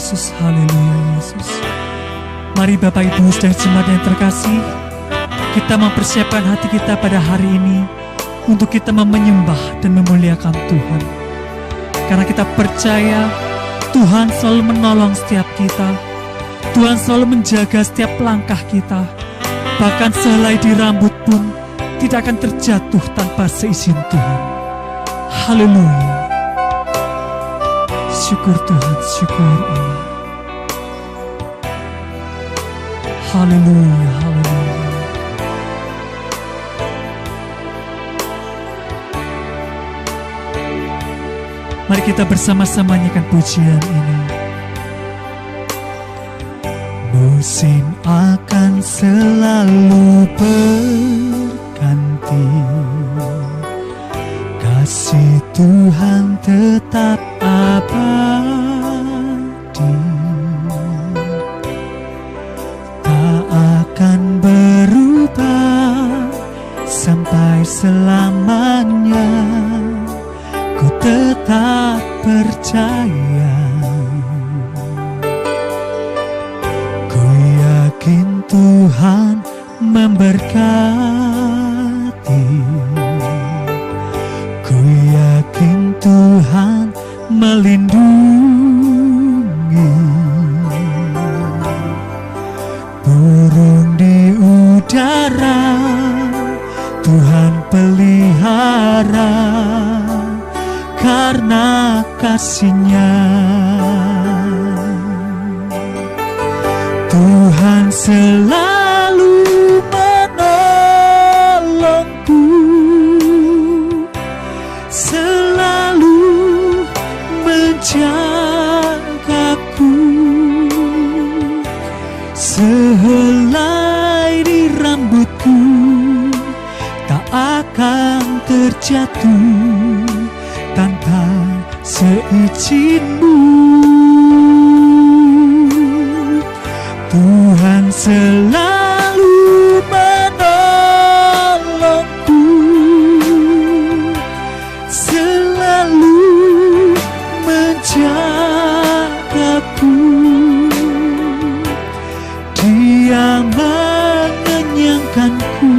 Yesus, haleluya Yesus. Mari Bapak Ibu dan jemaat yang terkasih, kita mempersiapkan hati kita pada hari ini untuk kita menyembah dan memuliakan Tuhan. Karena kita percaya Tuhan selalu menolong setiap kita. Tuhan selalu menjaga setiap langkah kita. Bahkan sehelai di rambut pun tidak akan terjatuh tanpa seizin Tuhan. Haleluya. Syukur Tuhan, syukur Allah. Haleluya, haleluya. Mari kita bersama-sama nyanyikan pujian ini. Musim akan selalu berganti, kasih Tuhan tetap abadi, tak akan berubah sampai selamanya. Ku tetap percaya, ku yakin Tuhan memberkati, ku yakin Tuhan melindungi. Burung di udara Tuhan pelihara, karena kasih-Nya. Tuhan selalu menolongku, selalu menjagaku. Sehelai di rambutku tak akan terjatuh tanpa seizin-Mu. Tuhan selalu menolongku, selalu menjagaku. Dia mengenyangkanku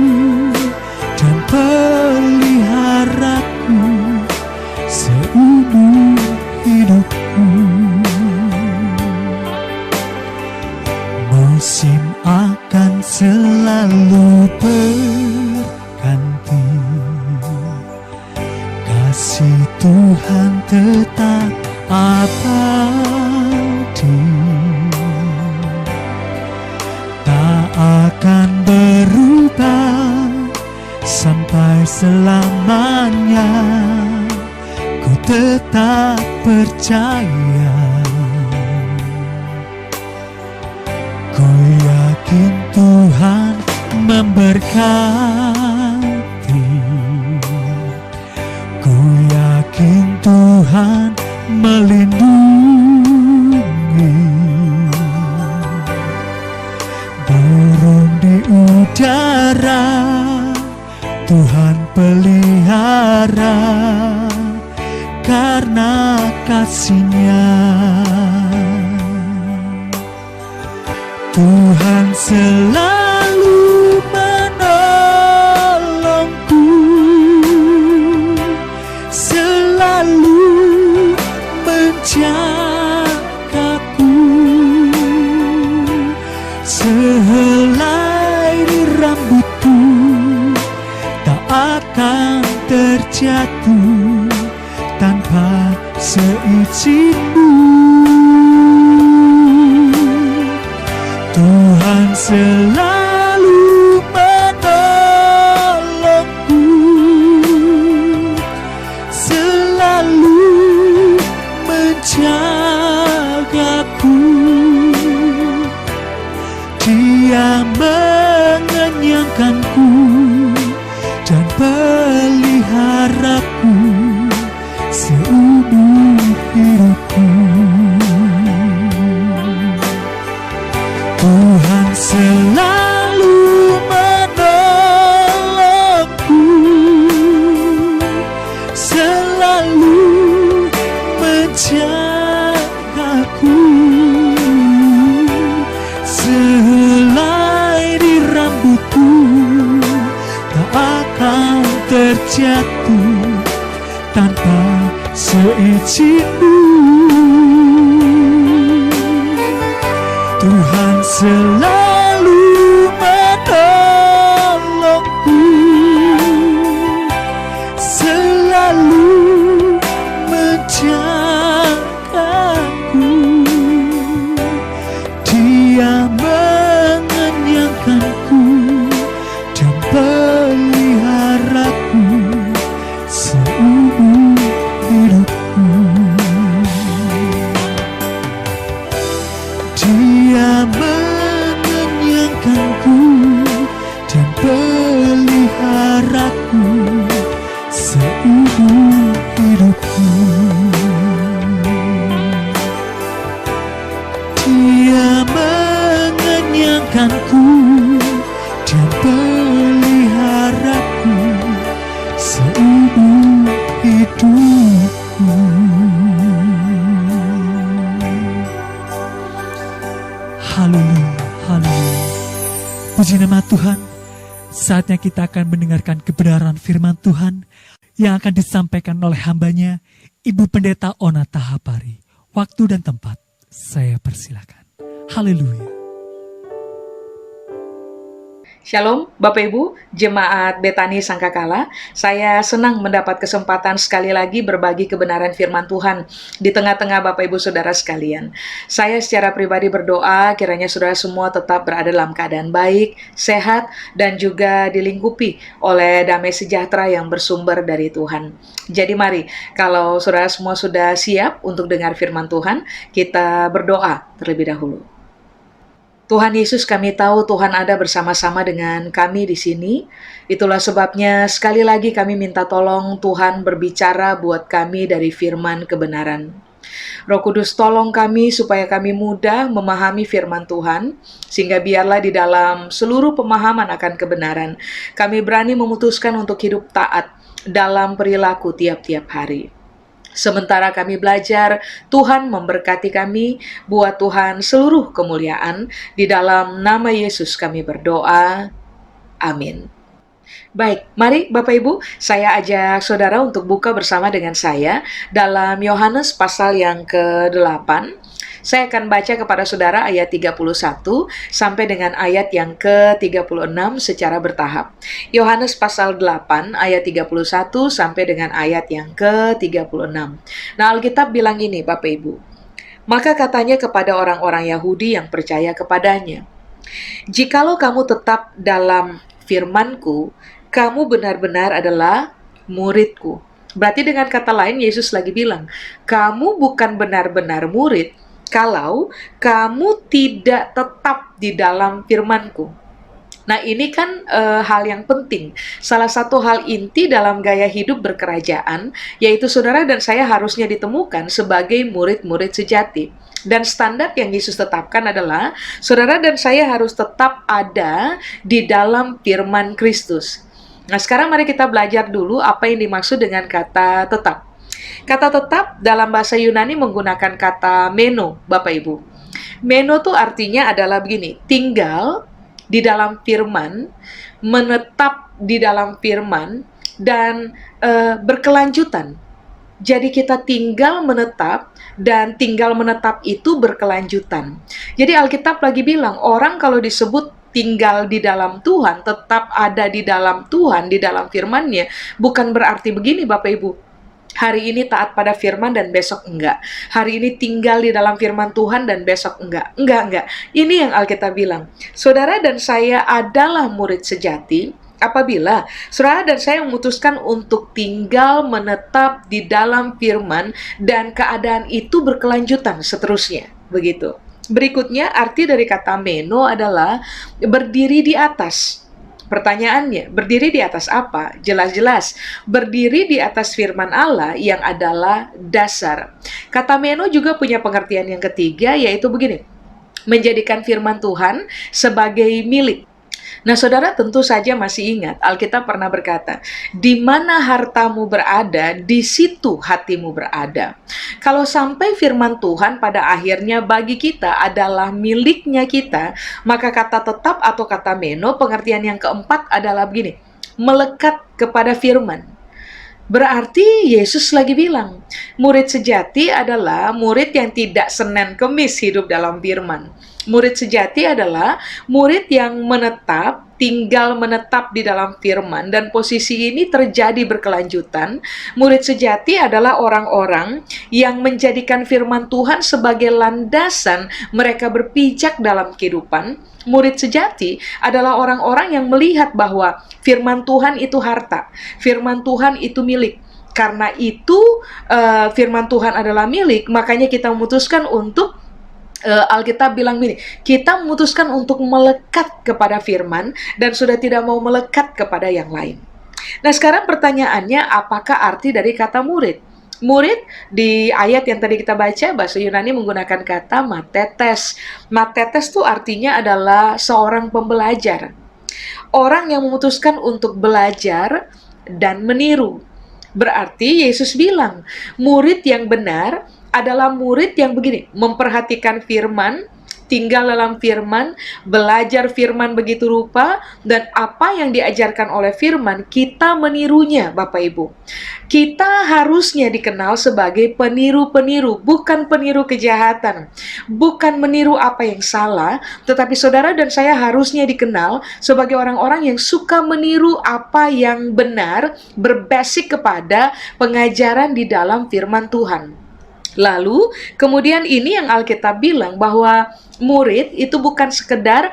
dan peliharaku seumur hidupku. Musim akan selalu berganti, kasih Tuhan tetap abadi, tak akan berubah sampai selamanya. Ku tetap percaya, ku yakin Tuhan memberkati, ku yakin Tuhan melindungi. Burung di udara Tuhan pelihara, karena kasih-Nya. Tuhan selalu menolongku, selalu menjagaku. Sehelai di rambutku tak akan terjatuh tanpa seizin-Mu. Tuhan selalu menolongku, selalu menjagaku. Dia mengenyangkanku dan peliharaku seumur hidupku. Tuhan selalu tanpa seizinku. Tuhan selalu menolongku, selalu menjagaku. Dia mengenyangkanku dan peliharaku seumur hidupku. Dia mengenyangkanku dan peliharaku seumur hidupku. Dia mengenyangkanku dan peliharaku seumur hidupku. Haleluya, haleluya. Puji nama Tuhan. Saatnya kita akan mendengarkan kebenaran firman Tuhan yang akan disampaikan oleh hambanya, Ibu Pendeta Ona Tahapari. Waktu dan tempat saya persilakan. Haleluya. Shalom Bapak Ibu, Jemaat Betani Sangkakala. Saya senang mendapat kesempatan sekali lagi berbagi kebenaran firman Tuhan di tengah-tengah Bapak Ibu Saudara sekalian. Saya secara pribadi berdoa kiranya saudara semua tetap berada dalam keadaan baik, sehat, dan juga dilingkupi oleh damai sejahtera yang bersumber dari Tuhan. Jadi mari, kalau saudara semua sudah siap untuk dengar firman Tuhan, kita berdoa terlebih dahulu. Tuhan Yesus, kami tahu Tuhan ada bersama-sama dengan kami di sini. Itulah sebabnya sekali lagi kami minta tolong Tuhan berbicara buat kami dari firman kebenaran. Roh Kudus, tolong kami supaya kami mudah memahami firman Tuhan, sehingga biarlah di dalam seluruh pemahaman akan kebenaran, kami berani memutuskan untuk hidup taat dalam perilaku tiap-tiap hari. Sementara kami belajar, Tuhan memberkati kami, buat Tuhan seluruh kemuliaan. Di dalam nama Yesus kami berdoa. Amin. Baik, mari Bapak Ibu, saya ajak saudara untuk buka bersama dengan saya dalam Yohanes pasal yang ke-8. Saya akan baca kepada saudara ayat 31 sampai dengan ayat yang ke-36 secara bertahap. Yohanes pasal 8 ayat 31 sampai dengan ayat yang ke-36. Nah, Alkitab bilang ini Bapak Ibu. Maka katanya kepada orang-orang Yahudi yang percaya kepadanya, "Jikalau kamu tetap dalam firman-Ku, kamu benar-benar adalah murid-Ku." Berarti dengan kata lain Yesus lagi bilang, kamu bukan benar-benar murid kalau kamu tidak tetap di dalam firman-Ku. Nah, ini kan hal yang penting. Salah satu hal inti dalam gaya hidup berkerajaan, yaitu saudara dan saya harusnya ditemukan sebagai murid-murid sejati. Dan standar yang Yesus tetapkan adalah, saudara dan saya harus tetap ada di dalam firman Kristus. Nah, sekarang mari kita belajar dulu apa yang dimaksud dengan kata tetap. Kata tetap dalam bahasa Yunani menggunakan kata meno, Bapak Ibu. Meno tuh artinya adalah begini, tinggal di dalam firman, menetap di dalam firman, dan berkelanjutan. Jadi kita tinggal menetap, dan tinggal menetap itu berkelanjutan. Jadi Alkitab lagi bilang, orang kalau disebut tinggal di dalam Tuhan, tetap ada di dalam Tuhan, di dalam firman-Nya, bukan berarti begini Bapak Ibu. Hari ini taat pada firman dan besok enggak. Hari ini tinggal di dalam firman Tuhan dan besok enggak. Enggak. Ini yang Alkitab bilang. Saudara dan saya adalah murid sejati apabila saudara dan saya memutuskan untuk tinggal menetap di dalam firman dan keadaan itu berkelanjutan seterusnya. Begitu. Berikutnya, arti dari kata meno adalah berdiri di atas. Pertanyaannya, berdiri di atas apa? Jelas-jelas, berdiri di atas firman Allah yang adalah dasar. Kata meno juga punya pengertian yang ketiga, yaitu begini, menjadikan firman Tuhan sebagai milik. Nah, saudara tentu saja masih ingat, Alkitab pernah berkata, di mana hartamu berada, di situ hatimu berada. Kalau sampai firman Tuhan pada akhirnya bagi kita adalah miliknya kita, maka kata tetap atau kata meno, pengertian yang keempat adalah begini, melekat kepada firman. Berarti Yesus lagi bilang, murid sejati adalah murid yang tidak Senin Kemis hidup dalam firman. Murid sejati adalah murid yang tinggal menetap di dalam firman, dan posisi ini terjadi berkelanjutan. Murid sejati adalah orang-orang yang menjadikan firman Tuhan sebagai landasan mereka berpijak dalam kehidupan. Murid sejati adalah orang-orang yang melihat bahwa firman Tuhan itu harta, firman Tuhan itu milik. Karena itu firman Tuhan adalah milik, makanya kita memutuskan untuk Alkitab bilang gini, kita memutuskan untuk melekat kepada firman dan sudah tidak mau melekat kepada yang lain. Nah, sekarang pertanyaannya, apakah arti dari kata murid? Murid di ayat yang tadi kita baca, bahasa Yunani menggunakan kata matetes. Matetes itu artinya adalah seorang pembelajar. Orang yang memutuskan untuk belajar dan meniru. Berarti Yesus bilang, murid yang benar adalah murid yang begini, memperhatikan firman, tinggal dalam firman, belajar firman begitu rupa, dan apa yang diajarkan oleh firman, kita menirunya, Bapak Ibu. Kita harusnya dikenal sebagai peniru-peniru, bukan peniru kejahatan, bukan meniru apa yang salah, tetapi saudara dan saya harusnya dikenal sebagai orang-orang yang suka meniru apa yang benar, berbasis kepada pengajaran di dalam firman Tuhan. Lalu, kemudian ini yang Alkitab bilang bahwa murid itu bukan sekedar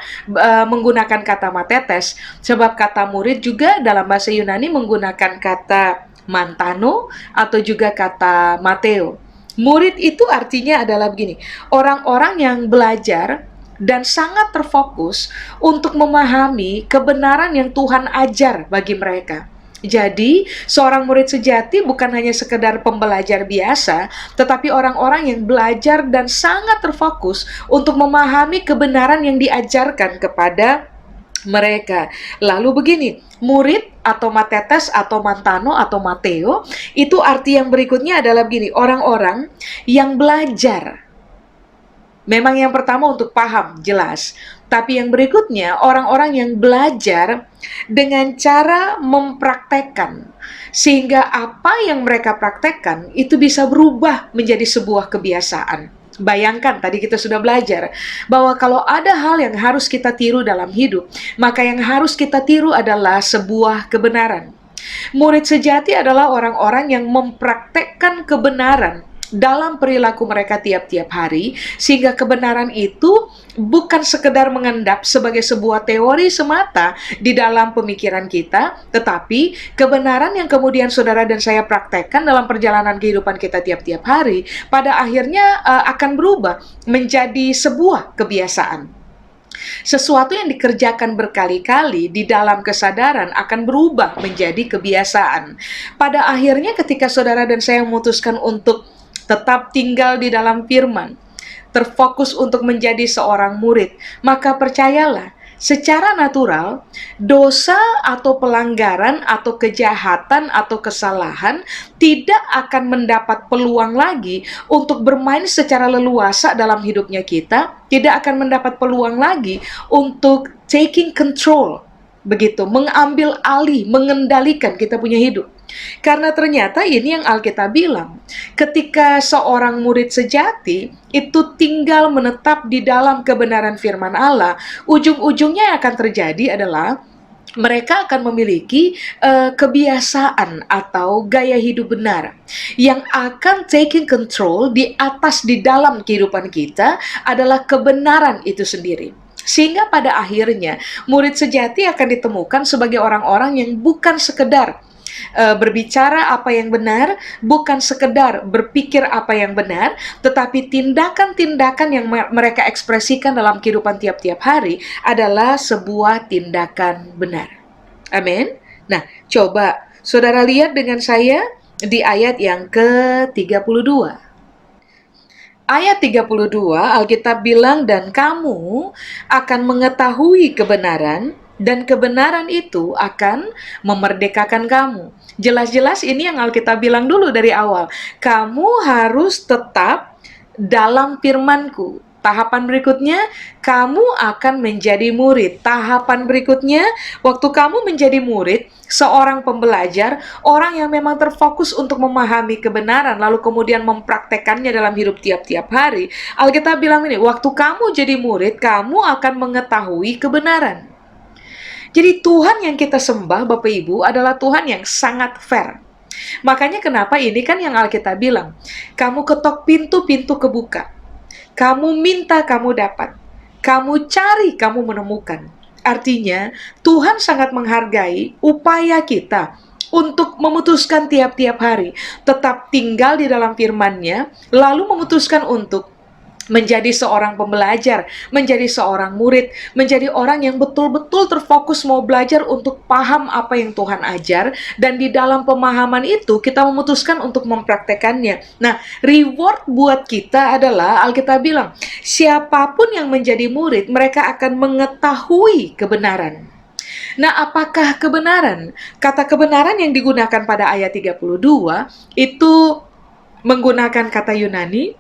menggunakan kata matetes, sebab kata murid juga dalam bahasa Yunani menggunakan kata mantano atau juga kata mateo. Murid itu artinya adalah begini, orang-orang yang belajar dan sangat terfokus untuk memahami kebenaran yang Tuhan ajar bagi mereka. Jadi, seorang murid sejati bukan hanya sekedar pembelajar biasa, tetapi orang-orang yang belajar dan sangat terfokus untuk memahami kebenaran yang diajarkan kepada mereka. Lalu begini, murid atau matetes atau mantano atau mateo, itu arti yang berikutnya adalah begini, orang-orang yang belajar. Memang yang pertama untuk paham, jelas. Tapi yang berikutnya, orang-orang yang belajar dengan cara mempraktekkan. Sehingga apa yang mereka praktekkan itu bisa berubah menjadi sebuah kebiasaan. Bayangkan, tadi kita sudah belajar bahwa kalau ada hal yang harus kita tiru dalam hidup, maka yang harus kita tiru adalah sebuah kebenaran. Murid sejati adalah orang-orang yang mempraktekkan kebenaran dalam perilaku mereka tiap-tiap hari, sehingga kebenaran itu bukan sekedar mengendap sebagai sebuah teori semata di dalam pemikiran kita, tetapi kebenaran yang kemudian saudara dan saya praktekkan dalam perjalanan kehidupan kita tiap-tiap hari, pada akhirnya akan berubah menjadi sebuah kebiasaan. Sesuatu yang dikerjakan berkali-kali di dalam kesadaran akan berubah menjadi kebiasaan. Pada akhirnya ketika saudara dan saya memutuskan untuk tetap tinggal di dalam firman, terfokus untuk menjadi seorang murid, maka percayalah, secara natural, dosa atau pelanggaran atau kejahatan atau kesalahan tidak akan mendapat peluang lagi untuk bermain secara leluasa dalam hidupnya kita, tidak akan mendapat peluang lagi untuk taking control, begitu, mengambil alih, mengendalikan kita punya hidup. Karena ternyata ini yang Alkitab bilang, ketika seorang murid sejati itu tinggal menetap di dalam kebenaran firman Allah, ujung-ujungnya yang akan terjadi adalah mereka akan memiliki kebiasaan atau gaya hidup benar yang akan taking control di dalam kehidupan kita adalah kebenaran itu sendiri. Sehingga pada akhirnya murid sejati akan ditemukan sebagai orang-orang yang bukan sekedar berbicara apa yang benar, bukan sekedar berpikir apa yang benar, tetapi tindakan-tindakan yang mereka ekspresikan dalam kehidupan tiap-tiap hari adalah sebuah tindakan benar. Amin. Nah, coba saudara lihat dengan saya di ayat yang ke-32. Ayat 32, Alkitab bilang, dan kamu akan mengetahui kebenaran, dan kebenaran itu akan memerdekakan kamu. Jelas-jelas ini yang Alkitab bilang dulu dari awal. Kamu harus tetap dalam firman-Ku. Tahapan berikutnya, kamu akan menjadi murid. Tahapan berikutnya, waktu kamu menjadi murid, seorang pembelajar, orang yang memang terfokus untuk memahami kebenaran, lalu kemudian mempraktekannya dalam hidup tiap-tiap hari. Alkitab bilang ini, waktu kamu jadi murid, kamu akan mengetahui kebenaran. Jadi Tuhan yang kita sembah, Bapak Ibu, adalah Tuhan yang sangat fair. Makanya kenapa ini kan yang Alkitab bilang, kamu ketok pintu, pintu kebuka. Kamu minta, kamu dapat. Kamu cari, kamu menemukan. Artinya, Tuhan sangat menghargai upaya kita untuk memutuskan tiap-tiap hari, tetap tinggal di dalam firman-Nya, lalu memutuskan untuk menjadi seorang pembelajar, menjadi seorang murid, menjadi orang yang betul-betul terfokus mau belajar untuk paham apa yang Tuhan ajar, dan di dalam pemahaman itu kita memutuskan untuk mempraktekannya. Nah, reward buat kita adalah, Alkitab bilang, siapapun yang menjadi murid, mereka akan mengetahui kebenaran. Nah, apakah kebenaran? Kata kebenaran yang digunakan pada ayat 32 itu menggunakan kata Yunani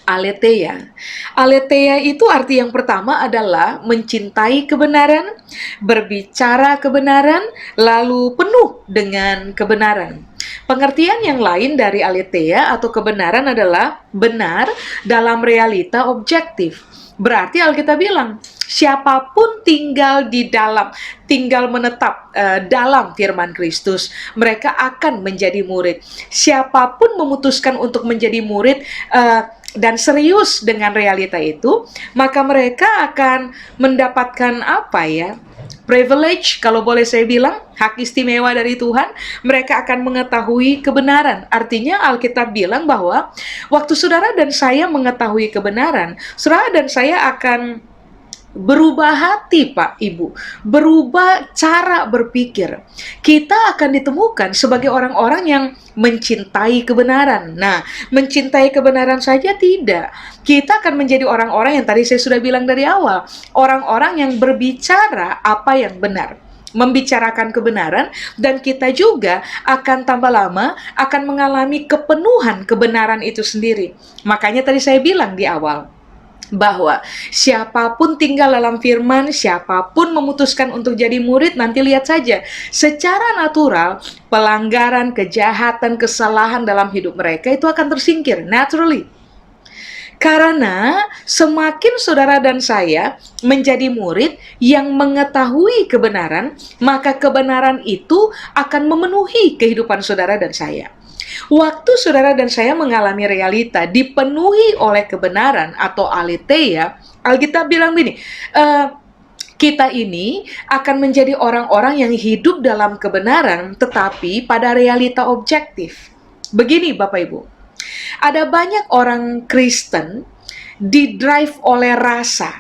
aletheia. Aletheia itu arti yang pertama adalah mencintai kebenaran, berbicara kebenaran, lalu penuh dengan kebenaran. Pengertian yang lain dari aletheia atau kebenaran adalah benar dalam realita objektif. Berarti Alkitab bilang, siapapun tinggal menetap dalam firman Kristus, mereka akan menjadi murid. Siapapun memutuskan untuk menjadi murid dan serius dengan realita itu, maka mereka akan mendapatkan privilege, kalau boleh saya bilang, hak istimewa dari Tuhan. Mereka akan mengetahui kebenaran. Artinya Alkitab bilang bahwa waktu saudara dan saya mengetahui kebenaran, saudara dan saya akan berubah hati, Pak, Ibu. Berubah cara berpikir. Kita akan ditemukan sebagai orang-orang yang mencintai kebenaran. Nah, mencintai kebenaran saja tidak. Kita akan menjadi orang-orang yang tadi saya sudah bilang dari awal. Orang-orang yang berbicara apa yang benar, membicarakan kebenaran, dan kita juga akan tambah lama akan mengalami kepenuhan kebenaran itu sendiri. Makanya tadi saya bilang di awal, bahwa siapapun tinggal dalam firman, siapapun memutuskan untuk jadi murid, nanti lihat saja, secara natural, pelanggaran, kejahatan, kesalahan dalam hidup mereka itu akan tersingkir, naturally. Karena semakin saudara dan saya menjadi murid yang mengetahui kebenaran, maka kebenaran itu akan memenuhi kehidupan saudara dan saya. Waktu saudara dan saya mengalami realita dipenuhi oleh kebenaran atau aletheia, Alkitab bilang begini, kita ini akan menjadi orang-orang yang hidup dalam kebenaran tetapi pada realita objektif. Begini Bapak Ibu, ada banyak orang Kristen didrive oleh rasa,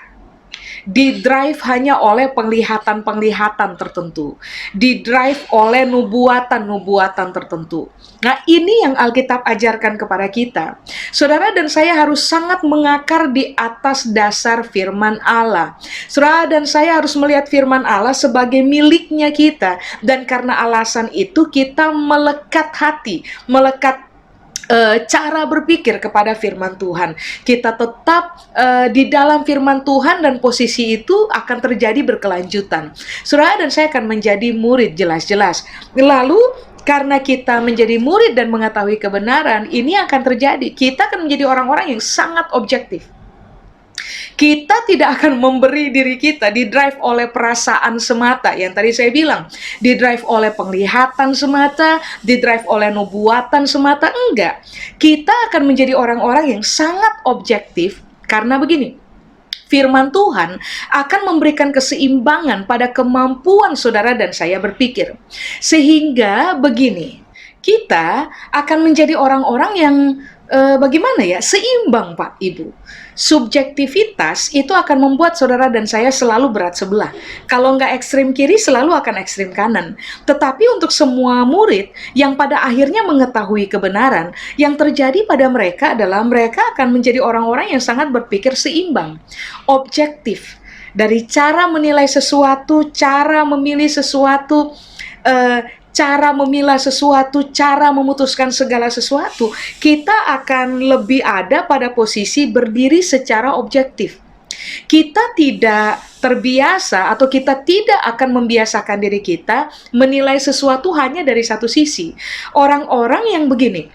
didrive hanya oleh penglihatan-penglihatan tertentu, didrive oleh nubuatan-nubuatan tertentu. Nah, ini yang Alkitab ajarkan kepada kita. Saudara dan saya harus sangat mengakar di atas dasar firman Allah. Saudara dan saya harus melihat firman Allah sebagai miliknya kita. Dan karena alasan itu kita melekat hati, melekat cara berpikir kepada firman Tuhan. Kita tetap di dalam firman Tuhan, dan posisi itu akan terjadi berkelanjutan. Saudara dan saya akan menjadi murid jelas-jelas. Lalu karena kita menjadi murid dan mengetahui kebenaran, ini akan terjadi. Kita akan menjadi orang-orang yang sangat objektif. Kita tidak akan memberi diri kita didrive oleh perasaan semata, yang tadi saya bilang, didrive oleh penglihatan semata, didrive oleh nubuatan semata, enggak. Kita akan menjadi orang-orang yang sangat objektif, karena begini, firman Tuhan akan memberikan keseimbangan pada kemampuan saudara dan saya berpikir. Sehingga begini, kita akan menjadi orang-orang yang seimbang, Pak, Ibu. Subjektivitas itu akan membuat saudara dan saya selalu berat sebelah. Kalau nggak ekstrim kiri, selalu akan ekstrim kanan. Tetapi untuk semua murid yang pada akhirnya mengetahui kebenaran, yang terjadi pada mereka adalah mereka akan menjadi orang-orang yang sangat berpikir seimbang, objektif. Dari cara menilai sesuatu, cara memilih sesuatu, cara memilah sesuatu, cara memutuskan segala sesuatu, kita akan lebih ada pada posisi berdiri secara objektif. Kita tidak terbiasa atau kita tidak akan membiasakan diri kita menilai sesuatu hanya dari satu sisi. Orang-orang yang begini,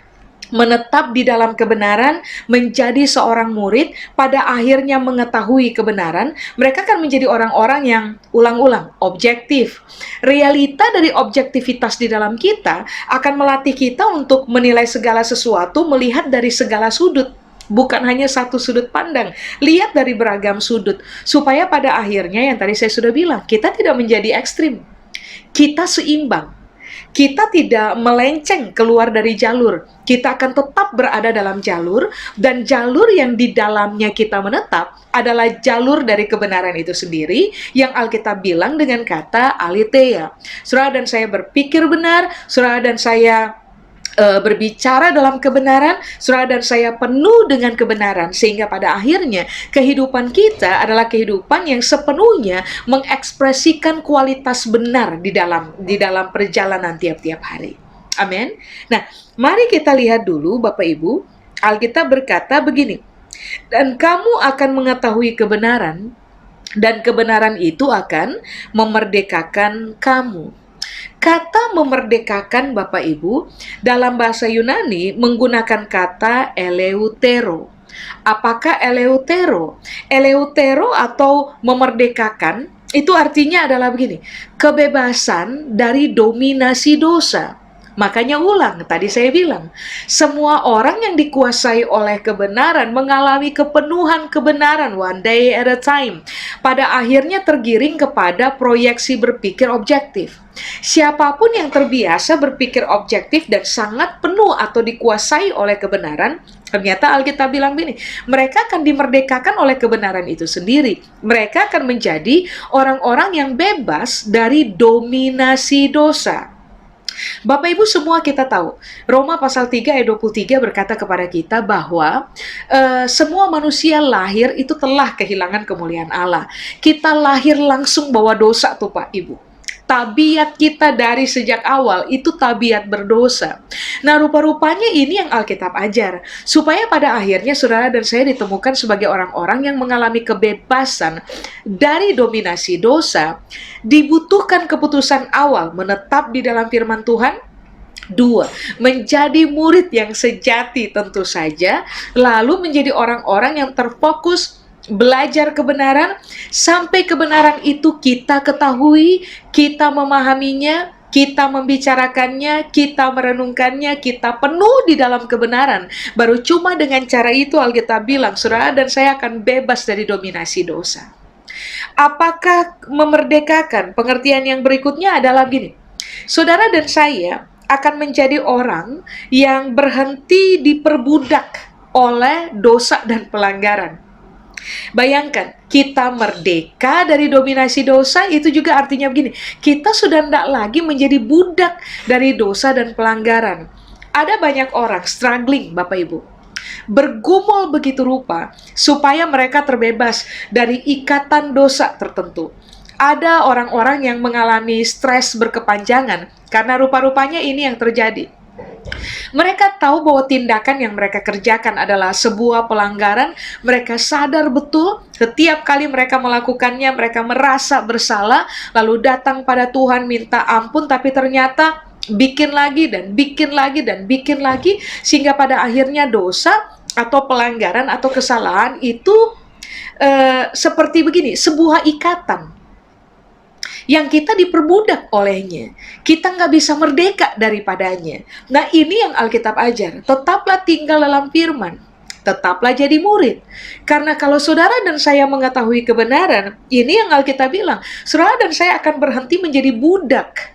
menetap di dalam kebenaran, menjadi seorang murid, pada akhirnya mengetahui kebenaran, mereka akan menjadi orang-orang yang ulang-ulang, objektif. Realita dari objektivitas di dalam kita akan melatih kita untuk menilai segala sesuatu, melihat dari segala sudut. Bukan hanya satu sudut pandang, lihat dari beragam sudut. Supaya pada akhirnya yang tadi saya sudah bilang, kita tidak menjadi ekstrim. Kita seimbang. Kita tidak melenceng keluar dari jalur. Kita akan tetap berada dalam jalur, dan jalur yang di dalamnya kita menetap adalah jalur dari kebenaran itu sendiri, yang Alkitab bilang dengan kata aletheia. Saudara dan saya berpikir benar, saudara dan saya berbicara dalam kebenaran, saudara dan saya penuh dengan kebenaran, sehingga pada akhirnya kehidupan kita adalah kehidupan yang sepenuhnya mengekspresikan kualitas benar di dalam perjalanan tiap-tiap hari. Amin. Nah, mari kita lihat dulu Bapak Ibu, Alkitab berkata begini, dan kamu akan mengetahui kebenaran, dan kebenaran itu akan memerdekakan kamu. Kata memerdekakan Bapak Ibu dalam bahasa Yunani menggunakan kata eleutero. Apakah eleutero? Eleutero atau memerdekakan itu artinya adalah begini, kebebasan dari dominasi dosa. Makanya ulang, tadi saya bilang, semua orang yang dikuasai oleh kebenaran mengalami kepenuhan kebenaran one day at a time. Pada akhirnya tergiring kepada proyeksi berpikir objektif. Siapapun yang terbiasa berpikir objektif dan sangat penuh atau dikuasai oleh kebenaran, ternyata Alkitab bilang begini, mereka akan dimerdekakan oleh kebenaran itu sendiri. Mereka akan menjadi orang-orang yang bebas dari dominasi dosa. Bapak Ibu semua kita tahu, Roma pasal 3 ayat 23 berkata kepada kita bahwa semua manusia lahir itu telah kehilangan kemuliaan Allah. Kita lahir langsung bawa dosa tuh Pak Ibu. Tabiat kita dari sejak awal itu tabiat berdosa. Nah, rupa-rupanya ini yang Alkitab ajar. Supaya pada akhirnya saudara dan saya ditemukan sebagai orang-orang yang mengalami kebebasan dari dominasi dosa, dibutuhkan keputusan awal menetap di dalam firman Tuhan. 2, menjadi murid yang sejati tentu saja, lalu menjadi orang-orang yang terfokus belajar kebenaran, sampai kebenaran itu kita ketahui, kita memahaminya, kita membicarakannya, kita merenungkannya, kita penuh di dalam kebenaran. Baru cuma dengan cara itu Alkitab bilang, saudara dan saya akan bebas dari dominasi dosa. Apakah memerdekakan? Pengertian yang berikutnya adalah gini, saudara dan saya akan menjadi orang yang berhenti diperbudak oleh dosa dan pelanggaran. Bayangkan, kita merdeka dari dominasi dosa, itu juga artinya begini, kita sudah tidak lagi menjadi budak dari dosa dan pelanggaran. Ada banyak orang struggling, Bapak Ibu, bergumul begitu rupa, supaya mereka terbebas dari ikatan dosa tertentu. Ada orang-orang yang mengalami stres berkepanjangan, karena rupa-rupanya ini yang terjadi. Mereka tahu bahwa tindakan yang mereka kerjakan adalah sebuah pelanggaran. Mereka sadar betul setiap kali mereka melakukannya, mereka merasa bersalah, lalu datang pada Tuhan minta ampun, tapi ternyata bikin lagi dan bikin lagi dan bikin lagi, sehingga pada akhirnya dosa atau pelanggaran atau kesalahan itu seperti begini, sebuah ikatan yang kita diperbudak olehnya. Kita nggak bisa merdeka daripadanya. Nah, ini yang Alkitab ajar. Tetaplah tinggal dalam firman. Tetaplah jadi murid. Karena kalau saudara dan saya mengetahui kebenaran, ini yang Alkitab bilang, saudara dan saya akan berhenti menjadi budak.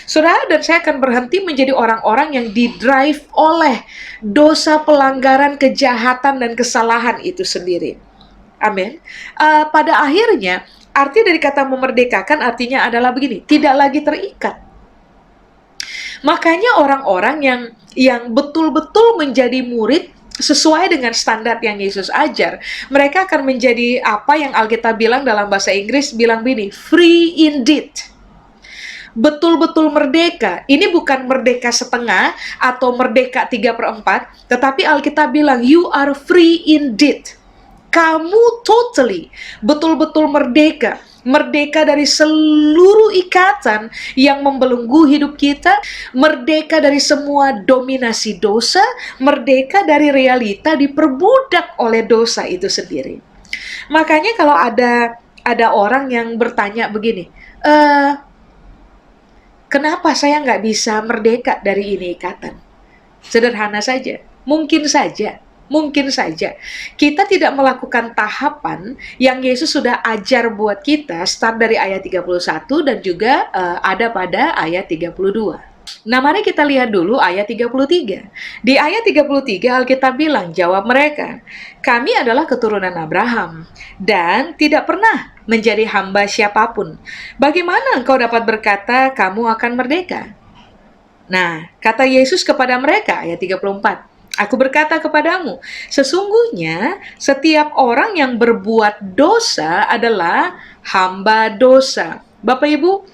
Saudara dan saya akan berhenti menjadi orang-orang yang didrive oleh dosa, pelanggaran, kejahatan, dan kesalahan itu sendiri. Amin. Pada akhirnya, arti dari kata memerdekakan artinya adalah begini, tidak lagi terikat. Makanya orang-orang yang betul-betul menjadi murid sesuai dengan standar yang Yesus ajar, mereka akan menjadi apa yang Alkitab bilang dalam bahasa Inggris, bilang begini, free indeed. betul-betul merdeka. Ini bukan merdeka setengah atau merdeka 3/4, tetapi Alkitab bilang, you are free indeed. Kamu totally, betul-betul merdeka. Merdeka dari seluruh ikatan yang membelenggu hidup kita, merdeka dari semua dominasi dosa, merdeka dari realita diperbudak oleh dosa itu sendiri. Makanya kalau ada orang yang bertanya begini, kenapa saya nggak bisa merdeka dari ini ikatan? Sederhana saja, mungkin saja kita tidak melakukan tahapan yang Yesus sudah ajar buat kita, start dari ayat 31 dan juga ada pada ayat 32. Nah, mari kita lihat dulu ayat 33. Di ayat 33 Alkitab bilang, jawab mereka, kami adalah keturunan Abraham dan tidak pernah menjadi hamba siapapun. Bagaimana engkau dapat berkata kamu akan merdeka? Nah, kata Yesus kepada mereka, ayat 34, Aku berkata kepadamu, sesungguhnya setiap orang yang berbuat dosa adalah hamba dosa. Bapak Ibu,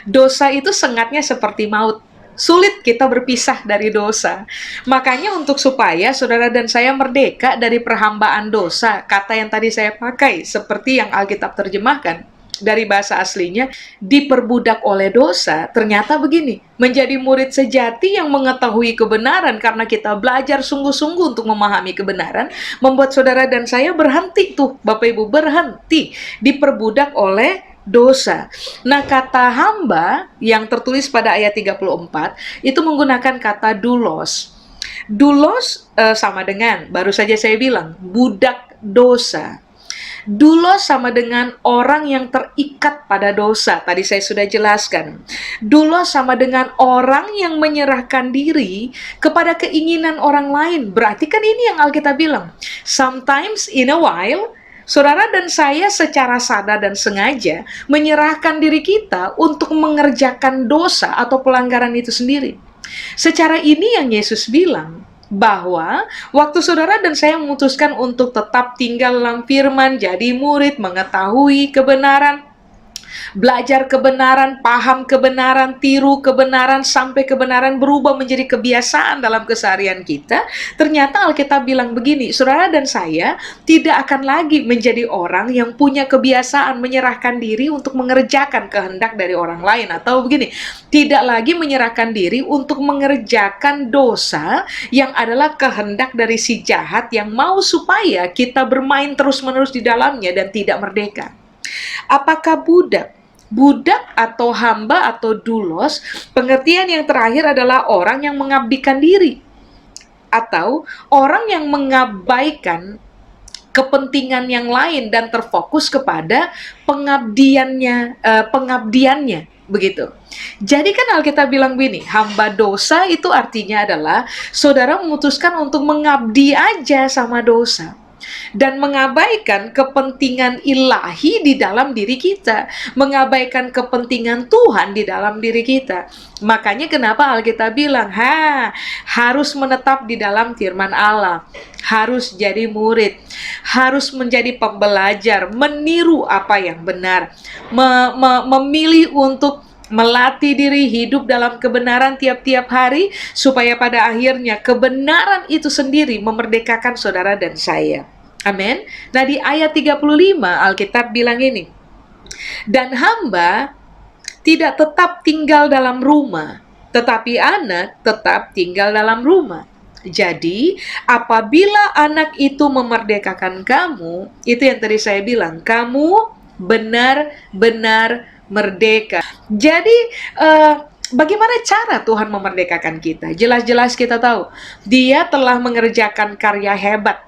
dosa itu sengatnya seperti maut. Sulit kita berpisah dari dosa. Makanya untuk supaya saudara dan saya merdeka dari perhambaan dosa, kata yang tadi saya pakai, seperti yang Alkitab terjemahkan, dari bahasa aslinya, diperbudak oleh dosa, ternyata begini, menjadi murid sejati yang mengetahui kebenaran karena kita belajar sungguh-sungguh untuk memahami kebenaran, membuat saudara dan saya berhenti tuh, Bapak Ibu, berhenti diperbudak oleh dosa. Nah, kata hamba yang tertulis pada ayat 34 itu menggunakan kata doulos. Doulos sama dengan, baru saja saya bilang, budak dosa. Doulos sama dengan orang yang terikat pada dosa. Tadi saya sudah jelaskan. Doulos sama dengan orang yang menyerahkan diri kepada keinginan orang lain. Berarti kan ini yang Alkitab bilang. Sometimes in a while, saudara dan saya secara sadar dan sengaja menyerahkan diri kita untuk mengerjakan dosa atau pelanggaran itu sendiri. Secara ini yang Yesus bilang, bahwa waktu saudara dan saya memutuskan untuk tetap tinggal dalam firman, jadi murid, mengetahui kebenaran, belajar kebenaran, paham kebenaran, tiru kebenaran, sampai kebenaran berubah menjadi kebiasaan dalam keseharian kita, ternyata Alkitab bilang begini, saudara dan saya tidak akan lagi menjadi orang yang punya kebiasaan menyerahkan diri untuk mengerjakan kehendak dari orang lain, atau begini, tidak lagi menyerahkan diri untuk mengerjakan dosa yang adalah kehendak dari si jahat yang mau supaya kita bermain terus-menerus di dalamnya dan tidak merdeka. Apakah budak atau hamba atau doulos, pengertian yang terakhir adalah orang yang mengabdikan diri atau orang yang mengabaikan kepentingan yang lain dan terfokus kepada pengabdiannya begitu. Jadi kan Alkitab bilang begini, hamba dosa itu artinya adalah saudara memutuskan untuk mengabdi aja sama dosa dan mengabaikan kepentingan ilahi di dalam diri kita, mengabaikan kepentingan Tuhan di dalam diri kita. Makanya kenapa Alkitab bilang, harus menetap di dalam firman Allah, harus jadi murid, harus menjadi pembelajar, meniru apa yang benar, memilih untuk melatih diri hidup dalam kebenaran tiap-tiap hari, supaya pada akhirnya kebenaran itu sendiri memerdekakan saudara dan saya. Amin. Nah, di ayat 35 Alkitab bilang ini, dan hamba tidak tetap tinggal dalam rumah, tetapi anak tetap tinggal dalam rumah. Jadi, apabila anak itu memerdekakan kamu, itu yang tadi saya bilang, kamu benar-benar merdeka. Jadi, bagaimana cara Tuhan memerdekakan kita? Jelas-jelas kita tahu, Dia telah mengerjakan karya hebat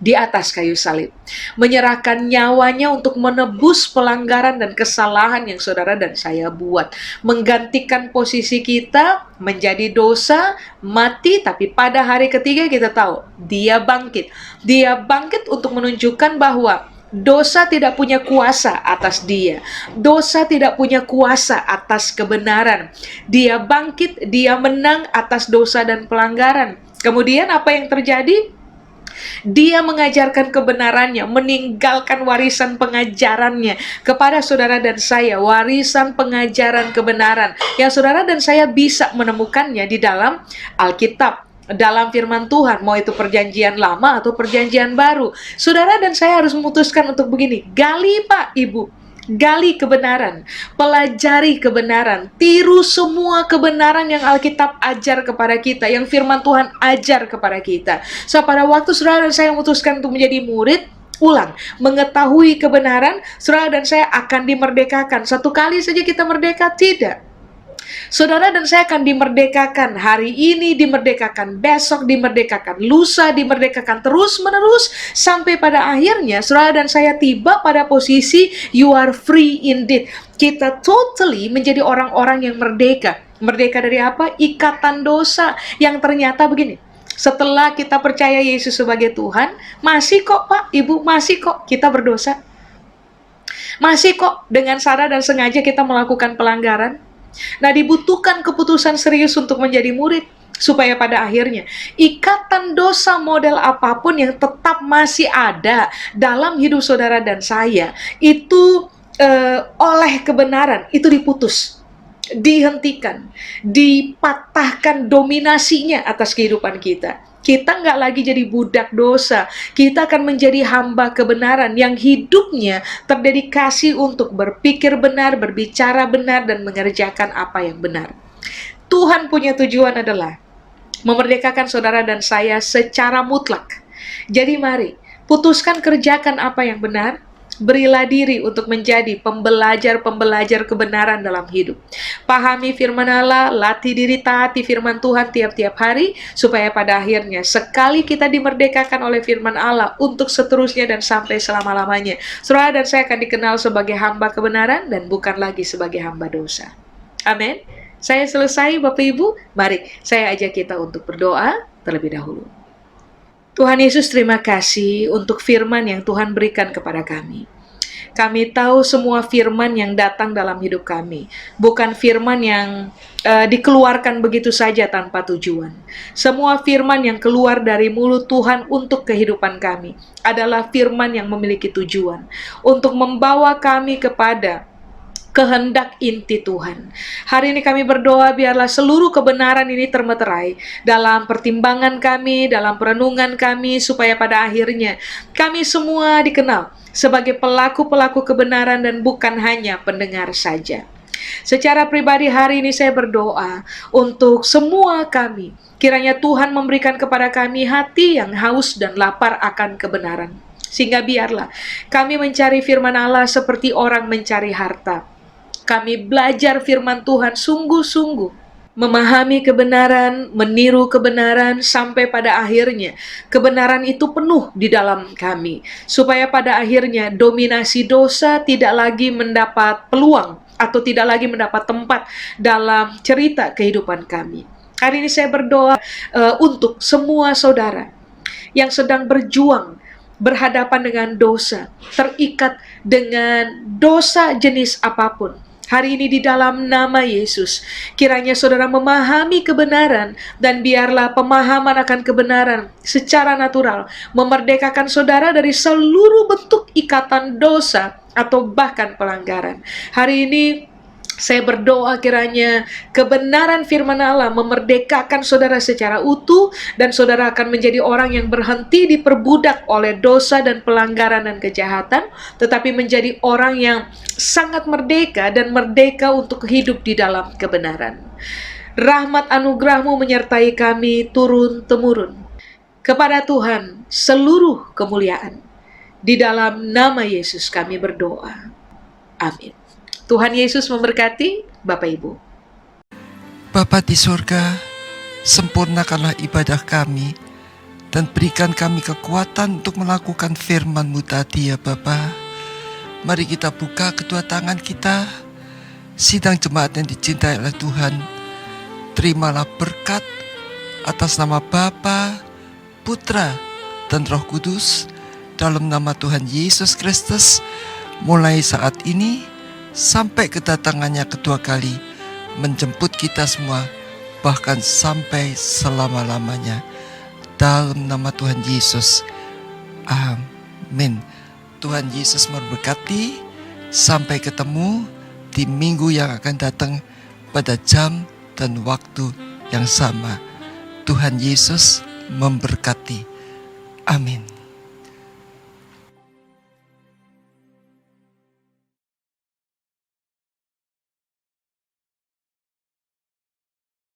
di atas kayu salib, menyerahkan nyawanya untuk menebus pelanggaran dan kesalahan yang saudara dan saya buat, menggantikan posisi kita menjadi dosa, mati, tapi pada hari ketiga kita tahu Dia bangkit untuk menunjukkan bahwa dosa tidak punya kuasa atas Dia. Dosa tidak punya kuasa atas kebenaran. Dia bangkit, Dia menang atas dosa dan pelanggaran. Kemudian apa yang terjadi? Dia mengajarkan kebenarannya, meninggalkan warisan pengajarannya kepada saudara dan saya, warisan pengajaran kebenaran yang saudara dan saya bisa menemukannya di dalam Alkitab, dalam firman Tuhan, mau itu perjanjian lama atau perjanjian baru. Saudara dan saya harus memutuskan untuk begini, gali Pak, Ibu, gali kebenaran, pelajari kebenaran, tiru semua kebenaran yang Alkitab ajar kepada kita, yang firman Tuhan ajar kepada kita. So, pada waktu saudara dan saya memutuskan untuk menjadi murid, ulang, mengetahui kebenaran, saudara dan saya akan dimerdekakan. Satu kali saja kita merdeka? Tidak. Saudara dan saya akan dimerdekakan, hari ini dimerdekakan, besok dimerdekakan, lusa dimerdekakan, terus-menerus, sampai pada akhirnya saudara dan saya tiba pada posisi you are free indeed. Kita totally menjadi orang-orang yang merdeka. Merdeka dari apa? Ikatan dosa yang ternyata begini. Setelah kita percaya Yesus sebagai Tuhan, masih kok Pak, Ibu, masih kok kita berdosa. Masih kok dengan sadar dan sengaja kita melakukan pelanggaran. Nah, dibutuhkan keputusan serius untuk menjadi murid, supaya pada akhirnya ikatan dosa model apapun yang tetap masih ada dalam hidup saudara dan saya, itu oleh kebenaran, itu diputus, dihentikan, dipatahkan dominasinya atas kehidupan kita. Kita nggak lagi jadi budak dosa, kita akan menjadi hamba kebenaran yang hidupnya terdedikasi untuk berpikir benar, berbicara benar, dan mengerjakan apa yang benar. Tuhan punya tujuan adalah memerdekakan saudara dan saya secara mutlak. Jadi mari, putuskan kerjakan apa yang benar, berilah diri untuk menjadi pembelajar-pembelajar kebenaran dalam hidup. Pahami firman Allah, latih diri taati firman Tuhan tiap-tiap hari, supaya pada akhirnya sekali kita dimerdekakan oleh firman Allah untuk seterusnya dan sampai selama-lamanya, saudara dan saya akan dikenal sebagai hamba kebenaran dan bukan lagi sebagai hamba dosa. Amin. Saya selesai Bapak Ibu, mari saya ajak kita untuk berdoa terlebih dahulu. Tuhan Yesus, terima kasih untuk firman yang Tuhan berikan kepada kami. Kami tahu semua firman yang datang dalam hidup kami bukan firman yang dikeluarkan begitu saja tanpa tujuan. Semua firman yang keluar dari mulut Tuhan untuk kehidupan kami adalah firman yang memiliki tujuan untuk membawa kami kepada kehendak inti Tuhan. Hari ini kami berdoa biarlah seluruh kebenaran ini termeterai dalam pertimbangan kami, dalam perenungan kami, supaya pada akhirnya kami semua dikenal sebagai pelaku-pelaku kebenaran dan bukan hanya pendengar saja. Secara pribadi hari ini saya berdoa untuk semua kami, kiranya Tuhan memberikan kepada kami hati yang haus dan lapar akan kebenaran, sehingga biarlah kami mencari firman Allah seperti orang mencari harta. Kami belajar firman Tuhan sungguh-sungguh, memahami kebenaran, meniru kebenaran, sampai pada akhirnya kebenaran itu penuh di dalam kami, supaya pada akhirnya dominasi dosa tidak lagi mendapat peluang atau tidak lagi mendapat tempat dalam cerita kehidupan kami. Hari ini saya berdoa untuk semua saudara yang sedang berjuang berhadapan dengan dosa, terikat dengan dosa jenis apapun. Hari ini di dalam nama Yesus, kiranya saudara memahami kebenaran, dan biarlah pemahaman akan kebenaran secara natural memerdekakan saudara dari seluruh bentuk ikatan dosa atau bahkan pelanggaran. Hari ini saya berdoa kiranya kebenaran firman Allah memerdekakan saudara secara utuh, dan saudara akan menjadi orang yang berhenti diperbudak oleh dosa dan pelanggaran dan kejahatan, tetapi menjadi orang yang sangat merdeka dan merdeka untuk hidup di dalam kebenaran. Rahmat anugerah-Mu menyertai kami turun-temurun. Kepada Tuhan seluruh kemuliaan. Di dalam nama Yesus kami berdoa. Amin. Tuhan Yesus memberkati Bapak Ibu. Bapa di surga, sempurnakanlah ibadah kami dan berikan kami kekuatan untuk melakukan firman-Mu tadi ya Bapa. Mari kita buka kedua tangan kita. Sidang jemaat yang dicintai oleh Tuhan, terimalah berkat atas nama Bapa, Putra, dan Roh Kudus, dalam nama Tuhan Yesus Kristus, mulai saat ini sampai kedatangannya kedua kali, menjemput kita semua, bahkan sampai selama-lamanya. dalam nama Tuhan Yesus. Amin. Tuhan Yesus memberkati. Sampai ketemu di minggu yang akan datang pada jam dan waktu yang sama. Tuhan Yesus memberkati. Amin.